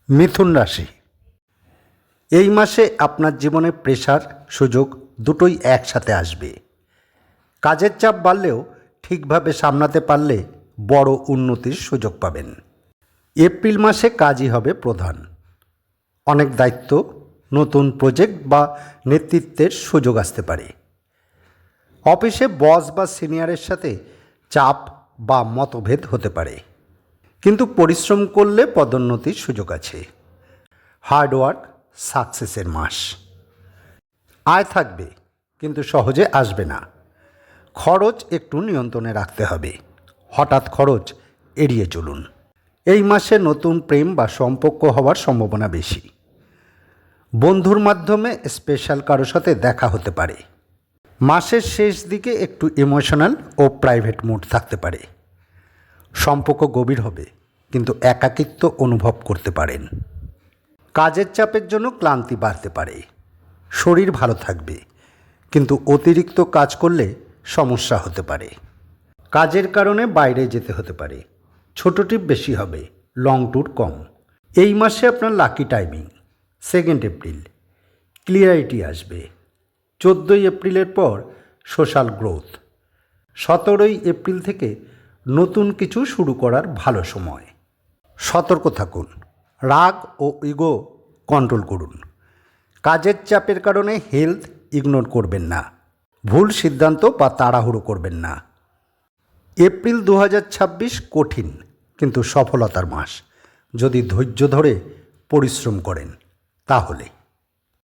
মিথুন রাশি, এই মাসে আপনার জীবনে প্রেশার সুযোগ দুটোই একসাথে আসবে। কাজের চাপ বাড়লেও ঠিকভাবে সামলাতে পারলে বড় উন্নতির সুযোগ পাবেন। এপ্রিল মাসে কাজই হবে প্রধান। অনেক দায়িত্ব, নতুন প্রজেক্ট বা নেতৃত্বের সুযোগ আসতে পারে। অফিসে বস বা সিনিয়রের সাথে চাপ বা মতভেদ হতে পারে, কিন্তু পরিশ্রম করলে পদোন্নতির সুযোগ আছে। হার্ডওয়ার্ক সাকসেসের মাস। আয় থাকবে, কিন্তু সহজে আসবে না। খরচ একটু নিয়ন্ত্রণে রাখতে হবে। হঠাৎ খরচ এড়িয়ে চলুন। এই মাসে নতুন প্রেম বা সম্পর্ক হওয়ার সম্ভাবনা বেশি। বন্ধুর মাধ্যমে স্পেশাল কারোর সাথে দেখা হতে পারে। মাসের শেষ দিকে একটু ইমোশনাল ও প্রাইভেট মুড থাকতে পারে। সম্পর্ক গভীর হবে, কিন্তু একাকিত্ব অনুভব করতে পারেন। কাজের চাপের জন্য ক্লান্তি বাড়তে পারে। শরীর ভালো থাকবে, কিন্তু অতিরিক্ত কাজ করলে সমস্যা হতে পারে। কাজের কারণে বাইরে যেতে হতে পারে। ছোট ট্রিপ বেশি হবে, লং ট্যুর কম। এই মাসে আপনার লাকি টাইমিং 2 এপ্রিল। ক্লিয়ারিটি আসবে। 14 এপ্রিলের পর সোশ্যাল গ্রোথ। 17 এপ্রিল থেকে নতুন কিছু শুরু করার ভালো সময়। সতর্ক থাকুন, রাগ ও ইগো কন্ট্রোল করুন। কাজের চাপের কারণে হেলথ ইগনোর করবেন না। ভুল সিদ্ধান্ত বা তাড়াহুড়ো করবেন না। এপ্রিল 2026 কঠিন কিন্তু সফলতার মাস, যদি ধৈর্য ধরে পরিশ্রম করেন তাহলে।